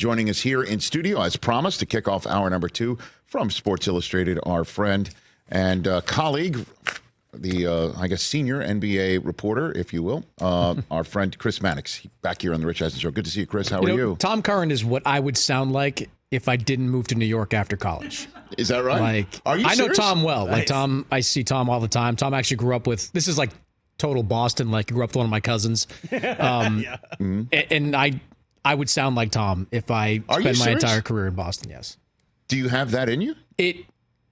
joining us here in studio, as promised, to kick off hour number 2 from Sports Illustrated, our friend and colleague, the, I guess, senior NBA reporter, if you will, our friend Chris Mannix, back here on the Rich Eisen Show. Good to see you, Chris. How are you? Tom Curran is what I would sound like if I didn't move to New York after college. Is that right? Like, are you I know serious? Tom well. Nice. Like Tom, I see Tom all the time. Tom actually grew up with, this is like total Boston, like he grew up with one of my cousins. And I would sound like Tom if I spent my entire career in Boston, yes. Do you have that in you?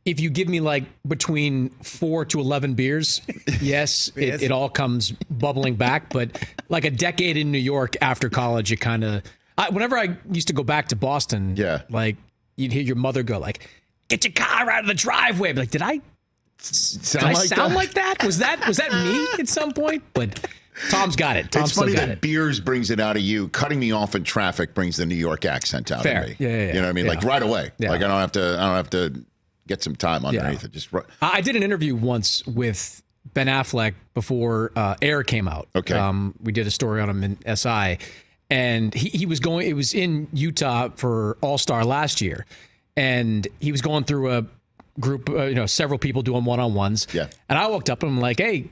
If you give me like between 4 to 11 beers, yes, it all comes bubbling back. But like a decade in New York after college, it kind of, whenever I used to go back to Boston, like you'd hear your mother go like, "Get your car out of the driveway." But like, did I sound like that? Was that me at some point? But Tom's got it. Tom's it's funny that beers brings it out of you. Cutting me off in traffic brings the New York accent out of me. Yeah. You know what I mean? Like right away. Yeah. Like I don't have to get some time underneath it. Just I did an interview once with Ben Affleck before Air came out. Okay. We did a story on him in SI, and he was going. It was in Utah for All-Star last year, and he was going through a group, several people doing one-on-ones. Yeah. And I walked up and I'm like, "Hey,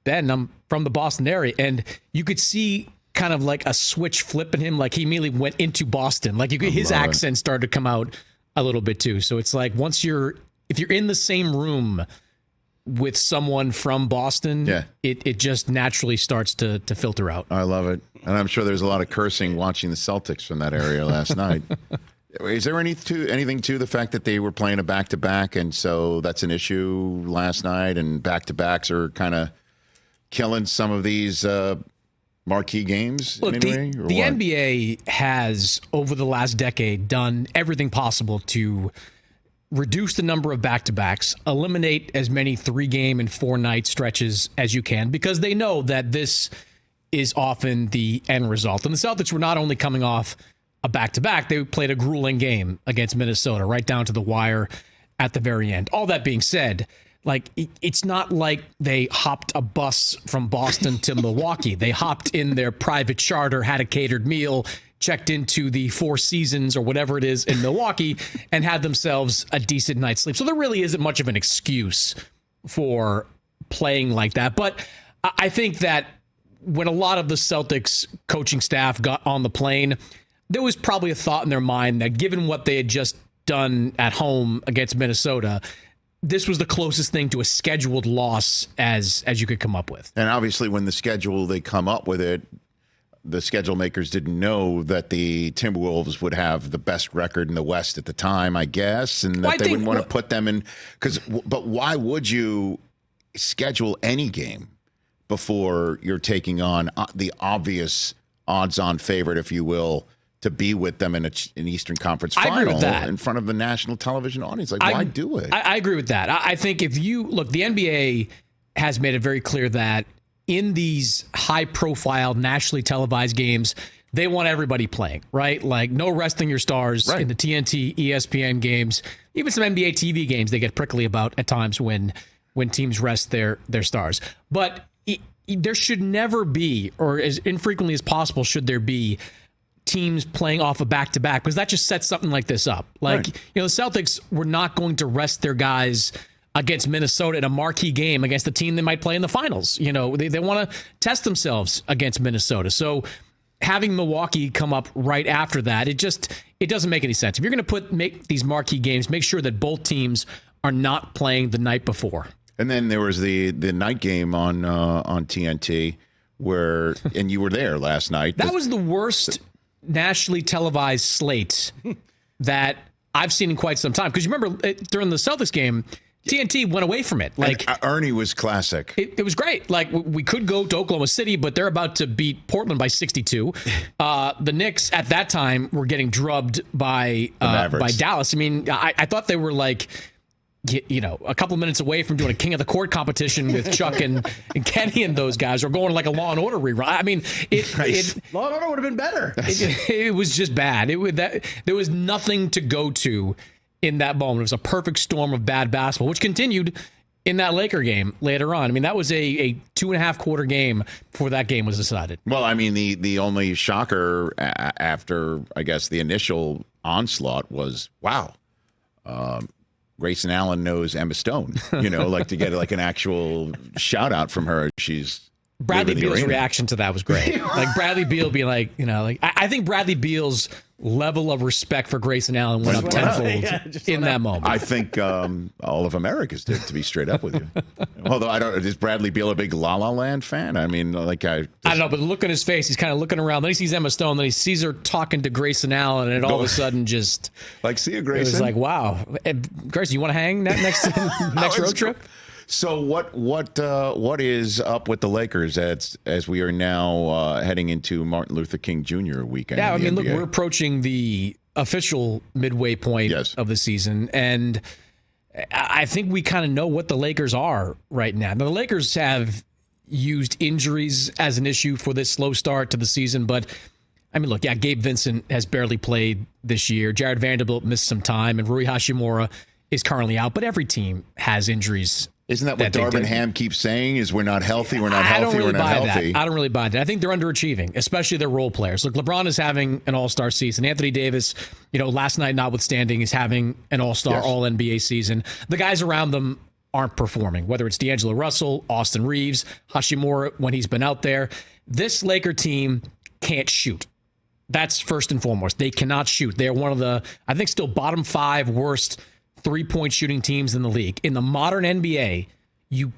Ben, I'm from the Boston area," and you could see kind of like a switch flip in him. Like he immediately went into Boston. Like his accent started to come out a little bit too. So it's like if you're in the same room with someone from Boston, it just naturally starts to filter out. I love it. And I'm sure there's a lot of cursing watching the Celtics from that area last night. Is there anything to the fact that they were playing a back-to-back, and so that's an issue last night, and back-to-backs are kind of killing some of these marquee games? Look, the NBA has, over the last decade, done everything possible to reduce the number of back-to-backs, eliminate as many 3-game and 4-night stretches as you can, because they know that this is often the end result. And the Celtics were not only coming off a back-to-back, they played a grueling game against Minnesota, right down to the wire at the very end. All that being said, like, it's not like they hopped a bus from Boston to Milwaukee. They hopped in their private charter, had a catered meal, checked into the Four Seasons or whatever it is in Milwaukee, and had themselves a decent night's sleep. So there really isn't much of an excuse for playing like that. But I think that when a lot of the Celtics coaching staff got on the plane, there was probably a thought in their mind that given what they had just done at home against Minnesota, this was the closest thing to a scheduled loss as you could come up with. And obviously when they come up with it, the schedule makers didn't know that the Timberwolves would have the best record in the West at the time, I guess, and that they wouldn't want to put them in. But why would you schedule any game before you're taking on the obvious odds-on favorite, if you will, to be with them in an Eastern Conference final in front of the national television audience? Like, why do it? I agree with that. I think if you look, the NBA has made it very clear that in these high-profile, nationally televised games, they want everybody playing, right? Like, no resting your stars in the TNT, ESPN games, even some NBA TV games they get prickly about at times when teams rest their stars. But there should never be, or as infrequently as possible should there be, teams playing off a back-to-back, because that just sets something like this up. Like, the Celtics were not going to rest their guys against Minnesota in a marquee game against the team they might play in the finals. They want to test themselves against Minnesota. So having Milwaukee come up right after that, it doesn't make any sense. If you're going to make these marquee games, make sure that both teams are not playing the night before. And then there was the night game on TNT and you were there last night. That was the worst nationally televised slate that I've seen in quite some time. Because you remember during the Celtics game, TNT went away from it. Like, and Ernie was classic. It was great. Like, we could go to Oklahoma City, but they're about to beat Portland by 62. The Knicks at that time were getting drubbed by Dallas. I mean, I thought they were like, a couple minutes away from doing a King of the Court competition with Chuck and Kenny and those guys, or going like a Law and Order rerun. I mean, Law and Order would have been better. It was just bad. There was nothing to go to in that moment. It was a perfect storm of bad basketball, which continued in that Laker game later on. I mean, that was a 2.5 quarter game before that game was decided. Well, I mean, the only shocker after, I guess, the initial onslaught was, wow, Grayson Allen knows Emma Stone, like to get like an actual shout out from her. She's Bradley Beal's reaction to that was great. Like Bradley Beal being like, I think Bradley Beal's level of respect for Grayson Allen went up tenfold in that moment. I think all of America's did, to be straight up with you. Although is Bradley Beal a big La La Land fan? I mean, I don't know, but look on his face, he's kind of looking around. Then he sees Emma Stone, then he sees her talking to Grayson Allen, and it all of a sudden just like, see you, Grayson. It was like, wow, Grayson, you want to hang that next road trip? So what is up with the Lakers as we are now heading into Martin Luther King Jr. weekend? Yeah, I mean, look, we're approaching the official midway point of the season, and I think we kind of know what the Lakers are right now. Now, the Lakers have used injuries as an issue for this slow start to the season, but I mean, look, Gabe Vincent has barely played this year. Jared Vanderbilt missed some time, and Rui Hachimura is currently out, but every team has injuries. Isn't that what Darvin Ham keeps saying, is we're not healthy, we're not healthy, we're not healthy? I don't really buy that. I think they're underachieving, especially their role players. Look, LeBron is having an all-star season. Anthony Davis, last night notwithstanding, is having an all-star, all-NBA season. The guys around them aren't performing, whether it's D'Angelo Russell, Austin Reeves, Hachimura when he's been out there. This Laker team can't shoot. That's first and foremost. They cannot shoot. They're one of the, I think, still bottom 5 worst three-point shooting teams in the league. In the modern NBA, you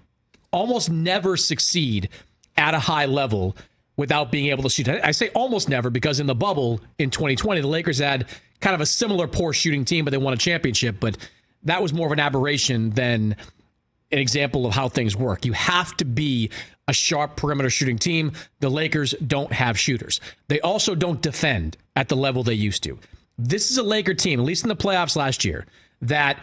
almost never succeed at a high level without being able to shoot. I say almost never because in the bubble in 2020, the Lakers had kind of a similar poor shooting team, but they won a championship. But that was more of an aberration than an example of how things work. You have to be a sharp perimeter shooting team. The Lakers don't have shooters. They also don't defend at the level they used to. This is a Laker team, at least in the playoffs last year, that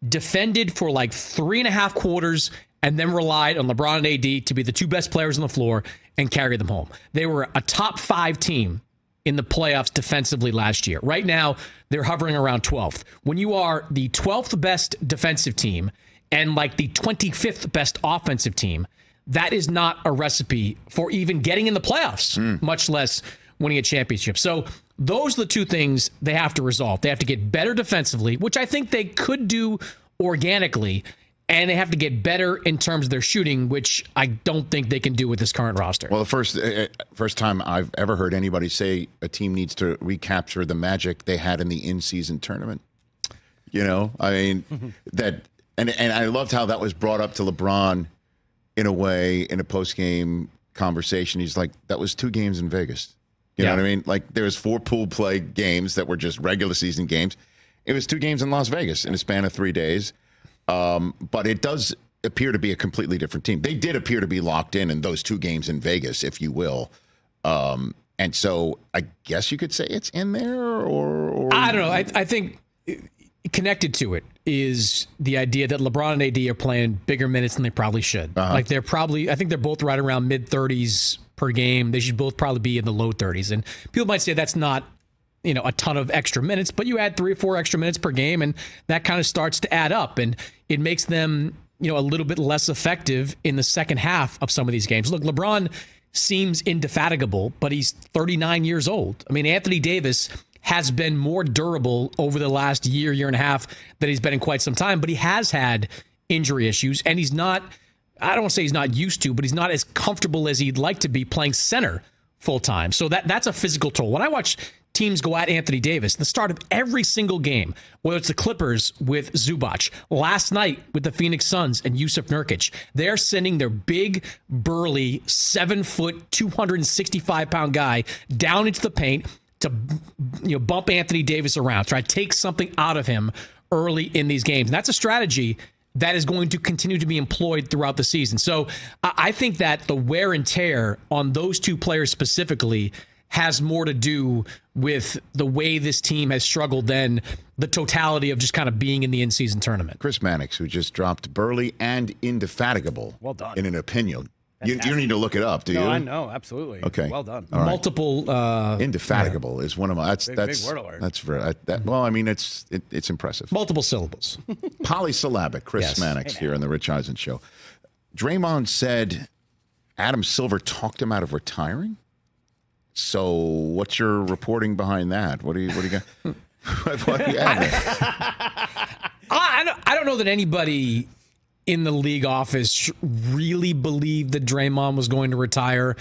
defended for like 3.5 quarters and then relied on LeBron and AD to be the 2 best players on the floor and carry them home. They were a top 5 team in the playoffs defensively last year. Right now, they're hovering around 12th. When you are the 12th best defensive team and like the 25th best offensive team, that is not a recipe for even getting in the playoffs, much less winning a championship. So those are the 2 things they have to resolve. They have to get better defensively, which I think they could do organically, and they have to get better in terms of their shooting, which I don't think they can do with this current roster. Well, the first time I've ever heard anybody say a team needs to recapture the magic they had in the in-season tournament. I mean, that, and I loved how that was brought up to LeBron in a way, in a post-game conversation. He's like, that was 2 games in Vegas. You know what I mean? Like, there was 4 pool play games that were just regular season games. It was 2 games in Las Vegas in a span of 3 days. But it does appear to be a completely different team. They did appear to be locked in those 2 games in Vegas, if you will. And so I guess you could say it's in there, or I don't know. I think connected to it is the idea that LeBron and AD are playing bigger minutes than they probably should. Like I think they're both right around mid-30s per game. They should both probably be in the low 30s. And people might say that's not, a ton of extra minutes, but you add 3 or 4 extra minutes per game, and that kind of starts to add up, and it makes them, a little bit less effective in the second half of some of these games. Look, LeBron seems indefatigable, but he's 39 years old. I mean, Anthony Davis has been more durable over the last year and a half than he's been in quite some time, but he has had injury issues, and he's not, I don't want to say he's not used to, but he's not as comfortable as he'd like to be playing center full time. So that's a physical toll. When I watch teams go at Anthony Davis, the start of every single game, whether it's the Clippers with Zubac, last night with the Phoenix Suns and Yusuf Nurkic, they're sending their big, burly, 7-foot, 265-pound guy down into the paint to bump Anthony Davis around, try to take something out of him early in these games. And that's a strategy that is going to continue to be employed throughout the season. So I think that the wear and tear on those 2 players specifically has more to do with the way this team has struggled than the totality of just kind of being in the in-season tournament. Chris Mannix, who just dropped burly and indefatigable well done. in an opinion. You need to look it up, do you? No, I know, absolutely. Okay. Well done. All right. Multiple. Indefatigable is one of my. That's big word alert. That's very. Well, I mean, it's impressive. Multiple syllables. Polysyllabic. Chris Mannix here on the Rich Eisen Show. Draymond said Adam Silver talked him out of retiring. So, what's your reporting behind that? What do you got? What do you have? I don't know that anybody in the league office really believed that Draymond was going to retire,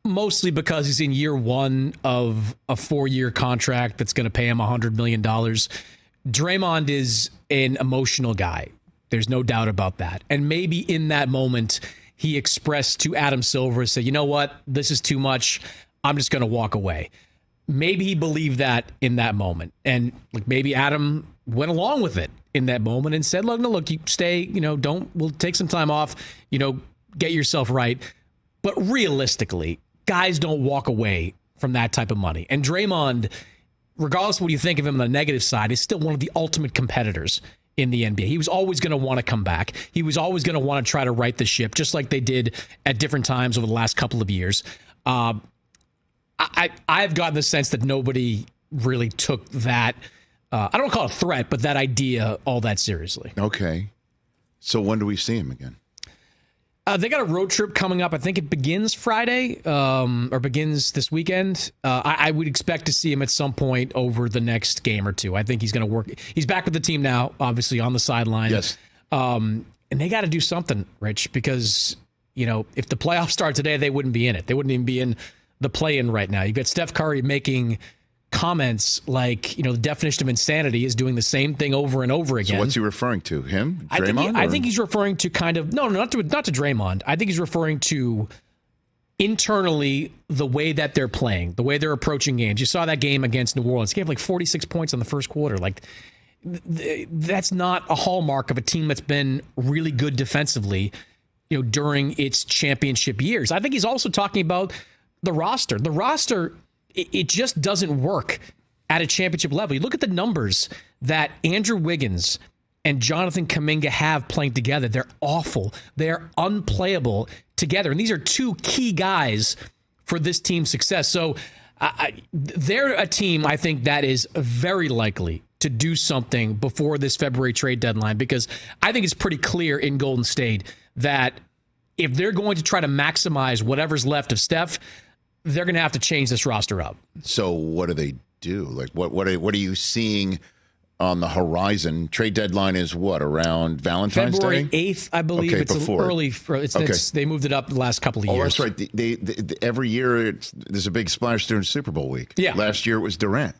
mostly because he's in year one of a 4-year contract that's going to pay him $100 million. Draymond is an emotional guy. There's no doubt about that. And maybe in that moment, he expressed to Adam Silver, said, you know what, this is too much. I'm just going to walk away. Maybe he believed that in that moment. And maybe Adam went along with it in that moment and said, look, you stay, we'll take some time off, get yourself right. But realistically, guys don't walk away from that type of money. And Draymond, regardless of what you think of him on the negative side, is still one of the ultimate competitors in the NBA. He was always going to want to come back. He was always going to want to try to right the ship, just like they did at different times over the last couple of years. I've gotten the sense that nobody really took that, I don't want to call it a threat, but that idea all that seriously. Okay. So when do we see him again? They got a road trip coming up. I think it begins Friday or begins this weekend. I would expect to see him at some point over the next game or two. I think he's going to work. He's back with the team now, obviously on the sideline. Yes. And they got to do something, Rich, because, if the playoffs start today, they wouldn't be in it. They wouldn't even be in the play-in right now. You've got Steph Curry making comments like, the definition of insanity is doing the same thing over and over again. So what's he referring to? Him? Draymond? I think he's referring to kind of, not to Draymond. I think he's referring to internally the way that they're playing, the way they're approaching games. You saw that game against New Orleans. He had 46 points in the first quarter. That's not a hallmark of a team that's been really good defensively, during its championship years. I think he's also talking about the roster. The roster, it just doesn't work at a championship level. You look at the numbers that Andrew Wiggins and Jonathan Kuminga have playing together. They're awful. They're unplayable together. And these are two key guys for this team's success. So they're a team, I think, that is very likely to do something before this February trade deadline, because I think it's pretty clear in Golden State that if they're going to try to maximize whatever's left of Steph, they're going to have to change this roster up. So what do they do? What are you seeing on the horizon? Trade dedeadline is what, around Valentine's February Day? 8th, I believe. Okay, it's before. Early. They moved it up the last couple of years. Oh, that's right. They every year there's a big splash during Super Bowl week. Yeah. Last year it was Durant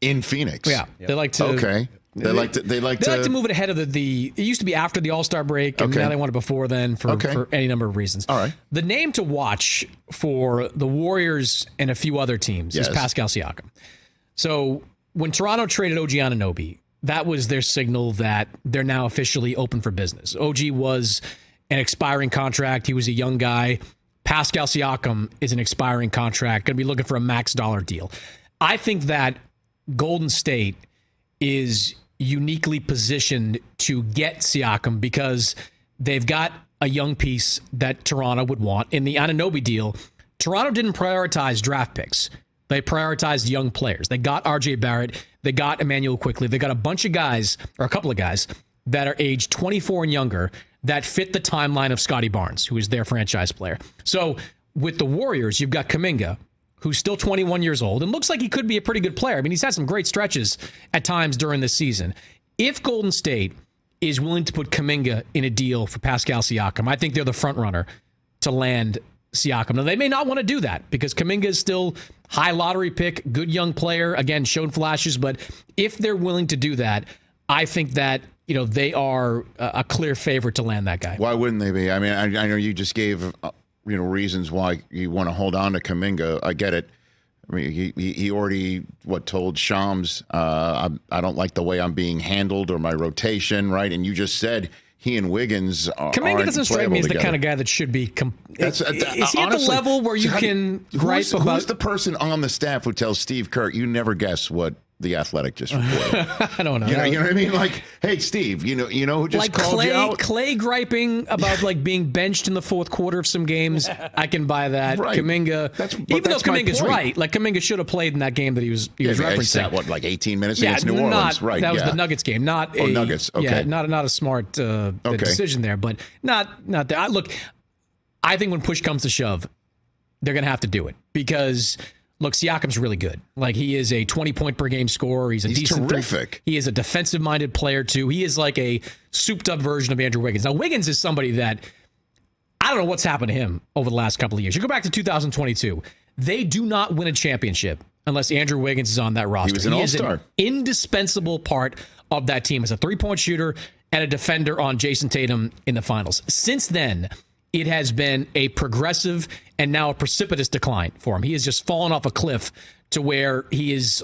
in Phoenix. Yeah. They like to. Okay. They like to move it ahead of the. It used to be after the All-Star break, and now they want it before then for any number of reasons. All right. The name to watch for the Warriors and a few other teams is Pascal Siakam. So when Toronto traded OG Anunoby, that was their signal that they're now officially open for business. OG was an expiring contract. He was a young guy. Pascal Siakam is an expiring contract, going to be looking for a max dollar deal. I think that Golden State is uniquely positioned to get Siakam because they've got a young piece that Toronto would want. In the Anunoby deal, Toronto didn't prioritize draft picks. They prioritized young players. They got RJ Barrett. They got Emmanuel Quickley. They got a bunch of guys, or a couple of guys, that are aged 24 and younger that fit the timeline of Scotty Barnes, who is their franchise player. So with the Warriors, you've got Kuminga, who's still 21 years old and looks like he could be a pretty good player. I mean, he's had some great stretches at times during this season. If Golden State is willing to put Kuminga in a deal for Pascal Siakam, I think they're the front runner to land Siakam. Now, they may not want to do that because Kuminga is still high lottery pick, good young player, again, shown flashes. But if they're willing to do that, I think that they are a clear favorite to land that guy. Why wouldn't they be? I mean, I know you just gave reasons why you want to hold on to Kuminga. I get it. I mean, he already told Shams, I don't like the way I'm being handled or my rotation, right? And you just said he and Wiggins are Kuminga doesn't strike me as the kind of guy that should be. Is he at the level where you can gripe about? Who's the person on the staff who tells Steve Kerr, you never guess what The Athletic just reported. I don't know. You know what I mean? Like, hey, Steve, you know who just like called you out? Clay griping about like being benched in the fourth quarter of some games. I can buy that. Right. Kuminga, even though Kuminga's right, like Kuminga should have played in that game that he was referencing. Sat, what, like 18 minutes against New Orleans, right? That was the Nuggets game, not Nuggets. Okay, not a smart decision there, but not that. Look, I think when push comes to shove, they're going to have to do it because. Look, Siakam's really good. Like, he is a 20-point-per-game scorer. He's decent. Terrific. He is a defensive-minded player, too. He is like a souped-up version of Andrew Wiggins. Now, Wiggins is somebody that, I don't know what's happened to him over the last couple of years. You go back to 2022. They do not win a championship unless Andrew Wiggins is on that roster. He was an all-star. Is an indispensable part of that team as a three-point shooter and a defender on Jason Tatum in the finals. Since then, it has been a progressive and now a precipitous decline for him. He has just fallen off a cliff to where he is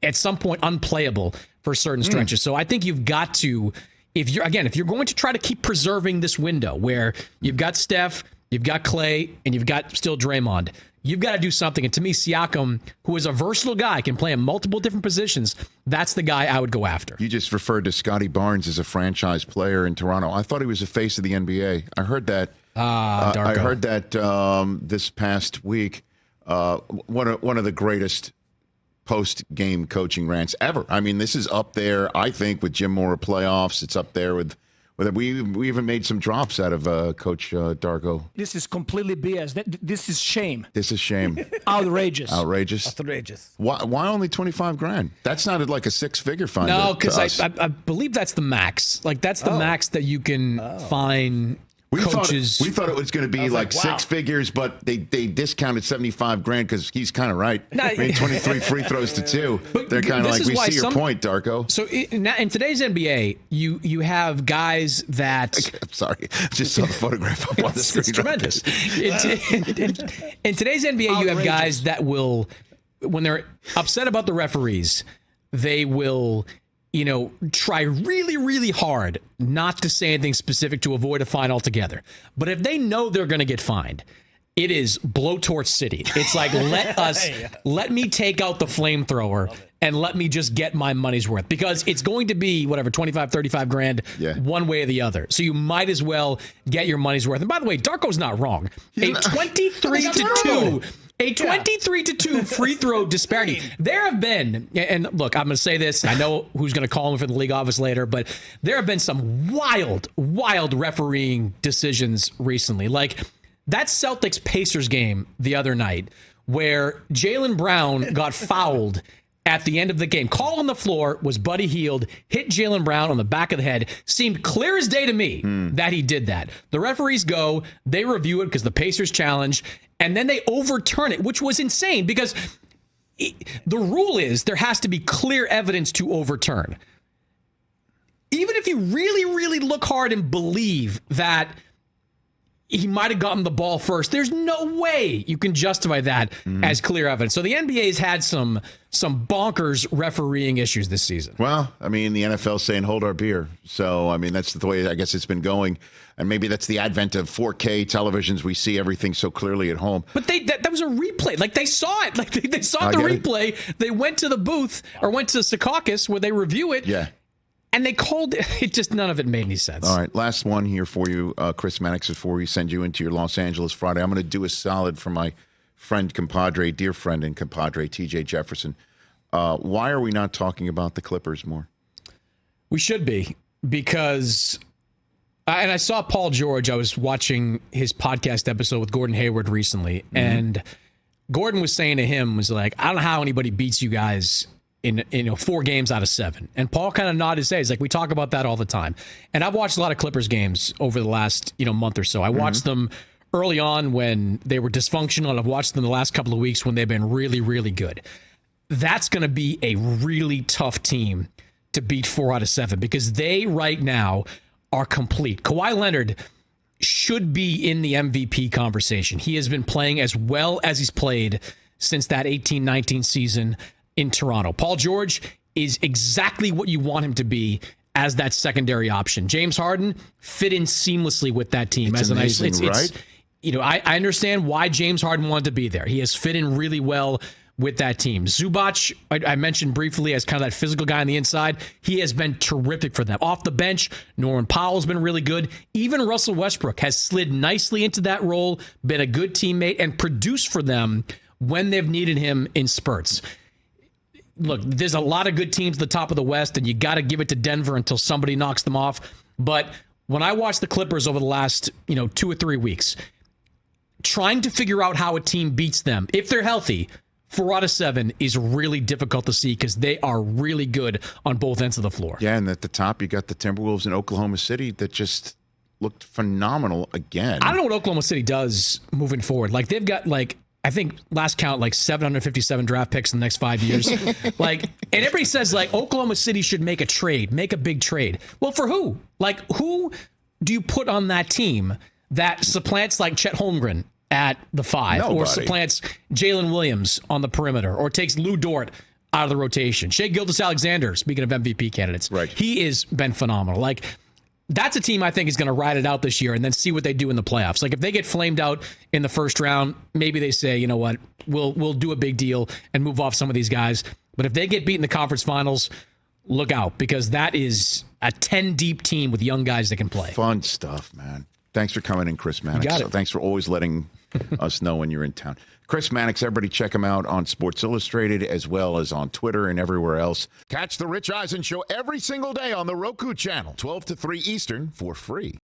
at some point unplayable for certain stretches. So I think you've got to, if you're going to try to keep preserving this window where you've got Steph, you've got Clay, and you've got still Draymond, you've got to do something. And to me, Siakam, who is a versatile guy, can play in multiple different positions. That's the guy I would go after. You just referred to Scotty Barnes as a franchise player in Toronto. I thought he was the face of the NBA. I heard that. I heard that this past week. One of the greatest post-game coaching rants ever. I mean, this is up there, I think, with Jim Mora playoffs. It's up there with we even made some drops out of Coach Darko. This is completely BS. This is shame. This is shame. Outrageous. Outrageous. Why only $25,000? That sounded like a six-figure fine. No, because I believe that's the max. Like, that's the max that you can fine. We coaches. thought it was going to be like six figures, but they discounted $75,000 because he's kind of right. I mean, 23 free throws to 2. They're kind of like, we see your point, Darko. So in today's NBA, you have guys that. I'm sorry, just saw the photograph up on the screen. It's tremendous. In today's NBA, you have guys that will, when they're upset about the referees, they will. Try really, really hard not to say anything specific to avoid a fine altogether. But if they know they're going to get fined, it is blowtorch city. It's like, let me take out the flamethrower and let me just get my money's worth. Because it's going to be, whatever, $25,000-$35,000 one way or the other. So you might as well get your money's worth. And by the way, Darko's not wrong. A 23-2. A 23-2 free throw disparity. There have been, and look, I'm going to say this. I know who's going to call me from the league office later, but there have been some wild refereeing decisions recently. Like that Celtics Pacers game the other night where Jaylen Brown got fouled at the end of the game. Call on the floor was Buddy Hield, hit Jaylen Brown on the back of the head. Seemed clear as day to me that he did that. The referees go, they review it because the Pacers challenge, and then they overturn it, which was insane because the rule is there has to be clear evidence to overturn. Even if you really, really look hard and believe that he might have gotten the ball first, there's no way you can justify that as clear evidence. So the NBA's had some bonkers refereeing issues this season. Well, I mean, the NFL's saying hold our beer. So, I mean, that's the way I guess it's been going. And maybe that's the advent of 4K televisions. We see everything so clearly at home. But that was a replay. Like, they saw it. Like, they saw the replay. They went to the booth or went to Secaucus where they review it. Yeah. And they called it, just none of it made any sense. All right, last one here for you, Chris Mannix, before we send you into your Los Angeles Friday. I'm going to do a solid for my friend, compadre, dear friend and compadre, TJ Jefferson. Why are we not talking about the Clippers more? We should be, because, and I saw Paul George, I was watching his podcast episode with Gordon Hayward recently, and Gordon was saying to him, was like, I don't know how anybody beats you guys in 4 games out of 7. And Paul kind of nodded his head. He's like, we talk about that all the time. And I've watched a lot of Clippers games over the last month or so. I watched them early on when they were dysfunctional, and I've watched them the last couple of weeks when they've been really, really good. That's going to be a really tough team to beat 4 out of 7 because they right now are complete. Kawhi Leonard should be in the MVP conversation. He has been playing as well as he's played since that 18-19 season in Toronto. Paul George is exactly what you want him to be as that secondary option. James Harden fit in seamlessly with that team. It's as amazing, right? I understand why James Harden wanted to be there. He has fit in really well with that team. Zubac, I mentioned briefly as kind of that physical guy on the inside. He has been terrific for them. Off the bench, Norman Powell's been really good. Even Russell Westbrook has slid nicely into that role, been a good teammate, and produced for them when they've needed him in spurts. Look, there's a lot of good teams at the top of the West, and you got to give it to Denver until somebody knocks them off. But when I watched the Clippers over the last 2 or 3 weeks, trying to figure out how a team beats them, if they're healthy, 4 out of 7 is really difficult to see because they are really good on both ends of the floor. Yeah, and at the top, you got the Timberwolves in Oklahoma City that just looked phenomenal again. I don't know what Oklahoma City does moving forward. Like, they've got, I think last count, 757 draft picks in the next 5 years. And everybody says, Oklahoma City should make a trade, make a big trade. Well, for who? Who do you put on that team that supplants Chet Holmgren at the 5, Nobody. or supplants Jalen Williams on the perimeter, or takes Lou Dort out of the rotation? Shai Gilgeous-Alexander, speaking of MVP candidates, right? He has been phenomenal. That's a team I think is going to ride it out this year and then see what they do in the playoffs. If they get flamed out in the first round, maybe they say, you know what, we'll do a big deal and move off some of these guys. But if they get beat in the conference finals, look out, because that is a 10-deep team with young guys that can play. Fun stuff, man. Thanks for coming in, Chris Mannix. You got it. Thanks for always letting us know when you're in town. Chris Mannix, everybody check him out on Sports Illustrated as well as on Twitter and everywhere else. Catch the Rich Eisen Show every single day on the Roku channel, 12 to 3 Eastern, for free.